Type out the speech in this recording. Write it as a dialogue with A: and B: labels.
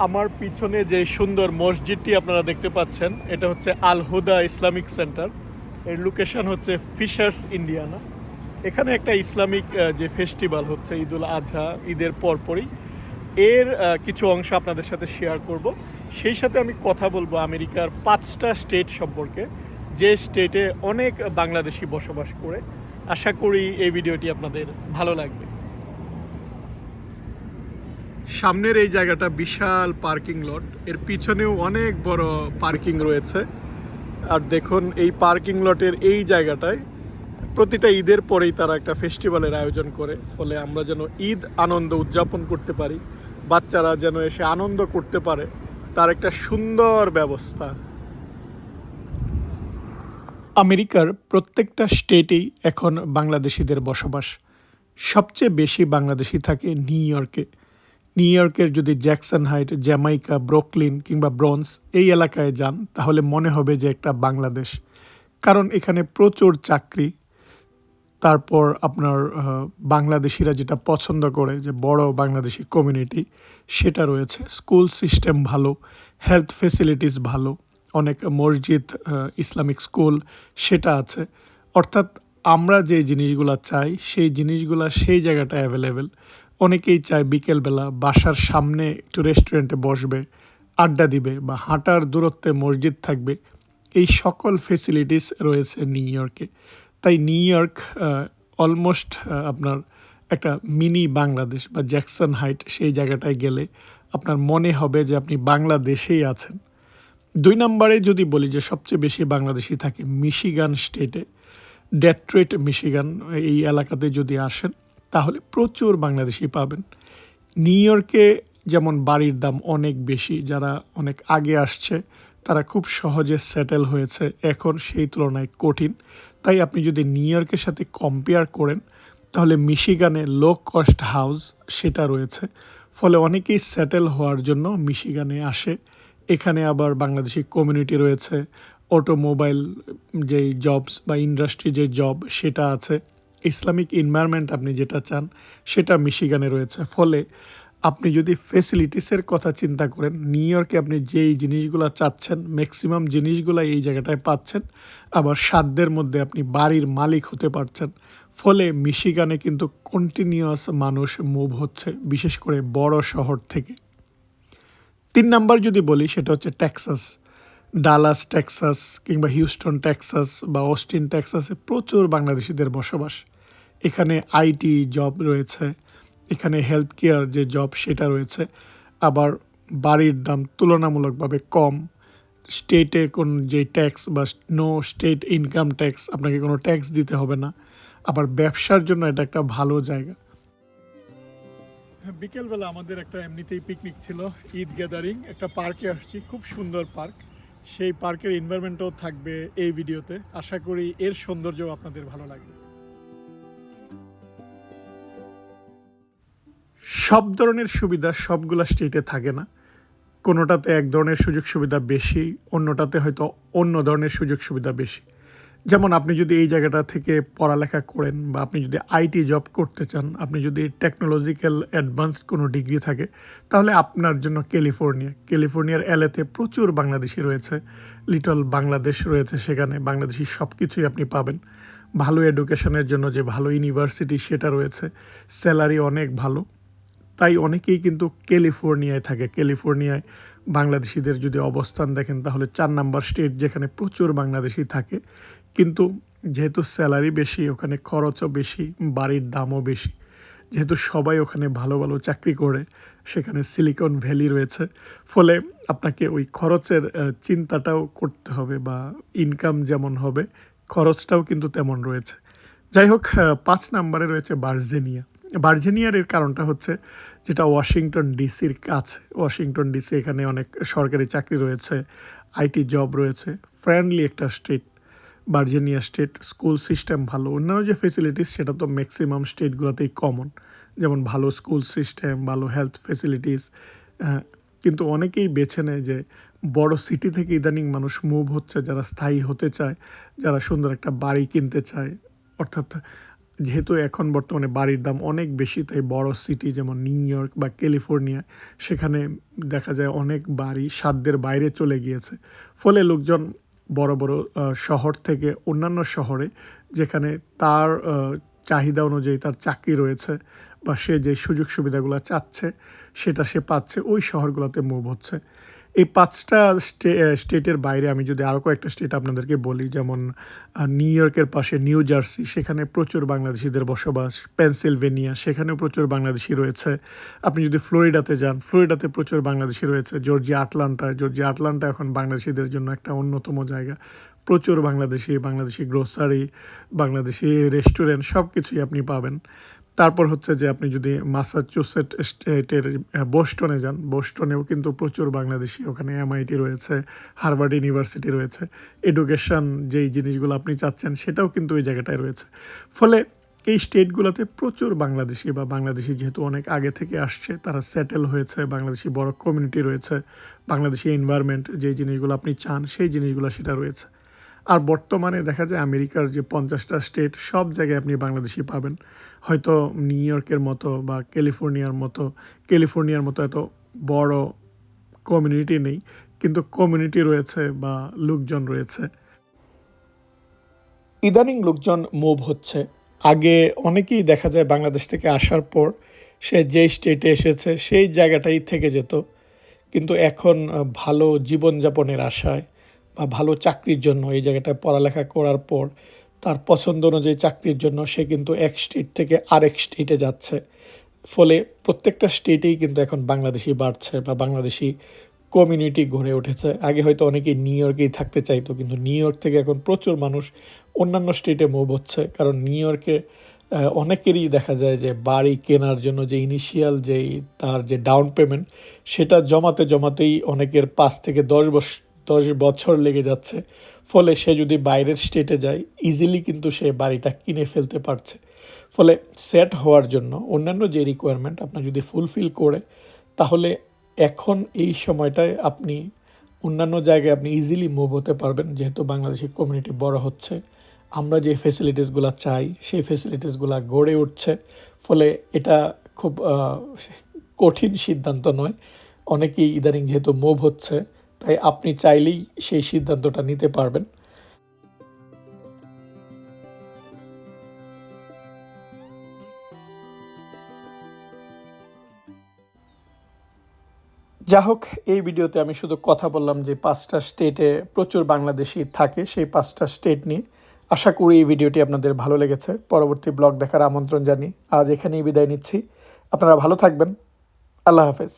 A: আমার পিছনে যে সুন্দর মসজিদটি আপনারা দেখতে পাচ্ছেন এটা হচ্ছে আল হুদা ইসলামিক সেন্টার। এর লোকেশন হচ্ছে ফিশার্স ইন্ডিয়ানা। এখানে একটা ইসলামিক যে ফেস্টিভ্যাল হচ্ছে ঈদুল আজহা, ঈদের পরপরই এর কিছু অংশ আপনাদের সাথে শেয়ার করব। সেই সাথে আমি কথা বলবো আমেরিকার 5টা স্টেট সম্পর্কে, যে স্টেটে অনেক বাংলাদেশি বসবাস করে। আশা করি এই ভিডিওটি আপনাদের ভালো লাগবে। সামনের এই জায়গাটা বিশাল পার্কিং লট, এর পিছনেও অনেক বড় পার্কিং রয়েছে। আর দেখুন এই পার্কিং লটের এই জায়গাটায় প্রতিটা ঈদের পরেই তারা একটা ফেস্টিভ্যালের আয়োজন করে, ফলে আমরা যেন ঈদ আনন্দ উদযাপন করতে পারি, বাচ্চারা যেন এসে আনন্দ করতে পারে, তার একটা সুন্দর ব্যবস্থা। আমেরিকার প্রত্যেকটা স্টেটেই এখন বাংলাদেশিদের বসবাস। সবচেয়ে বেশি বাংলাদেশি থাকে নিউ ইয়র্কে। নিউ ইয়র্কের যদি জ্যাকসন হাইট, জ্যামাইকা, ব্রুকলিন কিংবা ব্রোঞ্জ এই এলাকায় যান তাহলে মনে হবে যে একটা বাংলাদেশ, কারণ এখানে প্রচুর চাকরি। তারপর আপনার বাংলাদেশিরা যেটা পছন্দ করে যে বড় বাংলাদেশি কমিউনিটি, সেটা রয়েছে। স্কুল সিস্টেম ভালো, হেলথ ফেসিলিটিস ভালো, অনেক মসজিদ, ইসলামিক স্কুল সেটা আছে। অর্থাৎ আমরা যে জিনিসগুলো চাই সেই জিনিসগুলো সেই জায়গাটা অ্যাভেলেবেল। অনেকেই চায় বিকেলবেলা বাসার সামনে একটু রেস্টুরেন্টে বসবে, আড্ডা দিবে, বা হাঁটার দূরত্বে মসজিদ থাকবে। এই সকল ফেসিলিটিস রয়েছে নিউ ইয়র্কে। তাই নিউ ইয়র্ক অলমোস্ট আপনার একটা মিনি বাংলাদেশ, বা জ্যাকসন হাইট সেই জায়গাটায় গেলে আপনার মনে হবে যে আপনি বাংলাদেশেই আছেন। 2 নম্বরে যদি বলি যে সবচেয়ে বেশি বাংলাদেশি থাকে মিশিগান স্টেটে, ডেট্রয়েট মিশিগান, এই এলাকাতে যদি আসেন তাহলে প্রচুর বাংলাদেশি পাবেন। নিউ ইয়র্কে যেমন বাড়ির দাম অনেক বেশি, যারা অনেক আগে আসছে তারা খুব সহজে সেটেল হয়েছে, এখন সেই তুলনায় কঠিন। তাই আপনি যদি নিউ ইয়র্কের সাথে কম্পেয়ার করেন তাহলে মিশিগানে লো কস্ট হাউস সেটা রয়েছে, ফলে অনেকেই সেটেল হওয়ার জন্য মিশিগানে আসে। এখানে আবার বাংলাদেশি কমিউনিটি রয়েছে, অটোমোবাইল যেই জবস বা ইন্ডাস্ট্রি যে জব সেটা আছে, ইসলামিক এনভায়রনমেন্ট আপনি যেটা চান সেটা মিশিগানে রয়েছে। ফলে আপনি যদি ফেসিলিটিসের কথা চিন্তা করেন, নিউ ইয়র্কে আপনি যেই জিনিসগুলো চাচ্ছেন ম্যাক্সিমাম জিনিসগুলো এই জায়গাটায় পাচ্ছেন। আবার সাধ্যের মধ্যে আপনি বাড়ির মালিক হতে পারছেন। ফলে মিশিগানে কিন্তু কন্টিনিউয়াস মানুষ মুভ হচ্ছে, বিশেষ করে বড় শহর থেকে। 3 নাম্বার যদি বলি সেটা হচ্ছে টেক্সাস। ডালাস টেক্সাস কিংবা হিউস্টন টেক্সাস বা অস্টিন টেক্সাসে প্রচুর বাংলাদেশিদের বসবাস। এখানে আইটি জব রয়েছে, এখানে হেলথ কেয়ার যে জব সেটা রয়েছে। আবার বাড়ির দাম তুলনামূলকভাবে কম। স্টেটে কোন যে ট্যাক্স বা নো স্টেট ইনকাম ট্যাক্স, আপনাকে কোনো ট্যাক্স দিতে হবে না। আবার ব্যবসার জন্য এটা একটা ভালো জায়গা। বিকেলবেলা আমাদের একটা এমনিতেই পিকনিক ছিল, ঈদ গ্যাদারিং, একটা পার্কে আসছি, খুব সুন্দর পার্ক। সেই পার্কের এনভায়রনমেন্টও থাকবে এই ভিডিওতে। আশা করি এর সৌন্দর্য আপনাদের ভালো লাগবে। সব ধরনের সুবিধা সবগুলা স্টেটে থাকে না, কোনোটাতে এক ধরনের সুযোগ সুবিধা বেশি, অন্যটাতে হয়তো অন্য ধরনের সুযোগ সুবিধা বেশি। যেমন আপনি যদি এই জায়গাটা থেকে পড়ালেখা করেন, বা আপনি যদি আইটি জব করতে চান, আপনি যদি টেকনোলজিক্যাল অ্যাডভান্সড কোনো ডিগ্রি থাকে, তাহলে আপনার জন্য ক্যালিফোর্নিয়ার এলএতে প্রচুর বাংলাদেশি রয়েছে। লিটল বাংলাদেশ রয়েছে, সেখানে বাংলাদেশি সব কিছুই আপনি পাবেন। ভালো এডুকেশনের জন্য যে ভালো ইউনিভার্সিটি সেটা রয়েছে, স্যালারি অনেক ভালো। তাই অনেকেই কিন্তু ক্যালিফোর্নিয়ায় থাকে। ক্যালিফোর্নিয়ায় বাংলাদেশিদের যদি অবস্থান দেখেন তাহলে 4 নাম্বার স্টেট যেখানে প্রচুর বাংলাদেশি থাকে। কিন্তু যেহেতু স্যালারি বেশি, ওখানে খরচও বেশি, বাড়ির দামও বেশি। যেহেতু সবাই ওখানে ভালো ভালো চাকরি করে, সেখানে সিলিকন ভ্যালি রয়েছে, ফলে আপনাকে ওই খরচের চিন্তাটাও করতে হবে, বা ইনকাম যেমন হবে খরচটাও কিন্তু তেমন রয়েছে। যাই হোক, 5 নাম্বারে রয়েছে ভার্জিনিয়া। ভার্জিনিয়ার এর কারণটা হচ্ছে যেটা ওয়াশিংটন ডিসির কাছে। ওয়াশিংটন ডিসি, এখানে অনেক সরকারি চাকরি রয়েছে, আইটি জব রয়েছে, ফ্রেন্ডলি একটা state Virginia state. School system ভালো, অন্যান্য যে ফেসিলিটিস সেটা তো ম্যাক্সিমাম স্টেটগুলোতেই কমন, যেমন ভালো স্কুল সিস্টেম, ভালো হেলথ ফেসিলিটিস। কিন্তু অনেকেই বেছে নেয় যে বড় সিটি থেকে ইদানিং মানুষ মুভ হচ্ছে, যারা স্থায়ী হতে চায়, যারা সুন্দর একটা বাড়ি কিনতে চায়। অর্থাৎ যেহেতু এখন বর্তমানে বাড়ির দাম অনেক বেশি, তাই বড় সিটি যেমন নিউ ইয়র্ক বা ক্যালিফোর্নিয়া সেখানে দেখা যায় অনেক বাড়ি সাধ্যের বাইরে চলে গিয়েছে। ফলে লোকজন বড় বড় শহর থেকে অন্যান্য শহরে, যেখানে তার চাহিদা অনুযায়ী তার চাকরি রয়েছে বা সে যে সুযোগ সুবিধাগুলো চাচ্ছে সেটা সে পাচ্ছে, ওই শহরগুলোতে মুভ হচ্ছে। এই ৫টা স্টেটের বাইরে আমি যদি আরও কয়েকটা স্টেট আপনাদেরকে বলি, যেমন নিউ ইয়র্কের পাশে নিউ জার্সি, সেখানে প্রচুর বাংলাদেশিদের বসবাস। পেনসিলভেনিয়া, সেখানেও প্রচুর বাংলাদেশি রয়েছে। আপনি যদি ফ্লোরিডাতে যান, ফ্লোরিডাতে প্রচুর বাংলাদেশি রয়েছে। জর্জিয়া আটলান্টা এখন বাংলাদেশিদের জন্য একটা অন্যতম জায়গা। প্রচুর বাংলাদেশি গ্রোসারি, বাংলাদেশি রেস্টুরেন্ট সব কিছুই আপনি পাবেন। তারপর হচ্ছে যে আপনি যদি ম্যাসাচুসেট স্টেটের বোস্টনে যান, বোস্টনেও কিন্তু প্রচুর বাংলাদেশি, ওখানে MIT রয়েছে, হার্ভার্ড ইউনিভার্সিটি রয়েছে। এডুকেশন যেই জিনিসগুলো আপনি চাচ্ছেন সেটাও কিন্তু ওই জায়গাটায় রয়েছে। ফলে এই স্টেটগুলোতে প্রচুর বাংলাদেশি যেহেতু অনেক আগে থেকে আসছে, তারা সেটেল হয়েছে, বাংলাদেশি বড় কমিউনিটি রয়েছে, বাংলাদেশি এনভায়রনমেন্ট যেই জিনিসগুলো আপনি চান সেই জিনিসগুলো সেটা রয়েছে। আর বর্তমানে দেখা যায় আমেরিকার যে 50টা স্টেট, সব জায়গায় আপনি বাংলাদেশি পাবেন। হয়তো নিউ ইয়র্কের মতো বা ক্যালিফোর্নিয়ার মতো এত বড় কমিউনিটি নেই, কিন্তু কমিউনিটি রয়েছে বা লোকজন রয়েছে। ইদানিং লোকজন মুভ হচ্ছে। আগে অনেকেই দেখা যায় বাংলাদেশ থেকে আসার পর সে যেই স্টেটে এসেছে সেই জায়গাটাই থেকে যেত, কিন্তু এখন ভালো জীবনযাপনের আশায় বা ভালো চাকরির জন্য এই জায়গাটায় পড়ালেখা করার পর তার পছন্দ অনুযায়ী চাকরির জন্য সে কিন্তু এক স্টেট থেকে আরেক স্টেটে যাচ্ছে। ফলে প্রত্যেকটা স্টেটেই কিন্তু এখন বাংলাদেশি বাড়ছে বা বাংলাদেশি কমিউনিটি গড়ে উঠেছে। আগে হয়তো অনেকেই নিউ ইয়র্কেই থাকতে চাইতো, কিন্তু নিউ ইয়র্ক থেকে এখন প্রচুর মানুষ অন্যান্য স্টেটে মুভ হচ্ছে। কারণ নিউ ইয়র্কে অনেকেরই দেখা যায় যে বাড়ি কেনার জন্য যে ইনিশিয়াল তার যে ডাউন পেমেন্ট, সেটা জমাতেই অনেকের 5 থেকে 10 বছর লেগে যাচ্ছে। ফলে সে যদি বাইরের স্টেটে যায়, ইজিলি কিন্তু সে বাড়িটা কিনে ফেলতে পারছে। ফলে সেট হওয়ার জন্য অন্যান্য যে রিকোয়ারমেন্ট আপনার যদি ফুলফিল করে, তাহলে এখন এই সময়টায় আপনি অন্যান্য জায়গায় আপনি ইজিলি মুভ হতে পারবেন। যেহেতু বাংলাদেশি কমিউনিটি বড় হচ্ছে, আমরা যে ফেসিলিটিসগুলো চাই সেই ফেসিলিটিসগুলো গড়ে উঠছে। ফলে এটা খুব কঠিন সিদ্ধান্ত নয়। অনেকেই ইদানিং যেহেতু মুভ হচ্ছে, তাই আপনি চাইলেই সেই সিদ্ধান্তটা নিতে পারবেন। যা হোক, এই ভিডিওতে আমি শুধু কথা বললাম যে 5টা স্টেটে প্রচুর বাংলাদেশি থাকে, সেই 5টা স্টেট নিয়ে। আশা করি এই ভিডিওটি আপনাদের ভালো লেগেছে। পরবর্তী ব্লগ দেখার আমন্ত্রণ জানিয়ে আজ এখানেই বিদায় নিচ্ছি। আপনারা ভালো থাকবেন। আল্লাহ হাফেজ।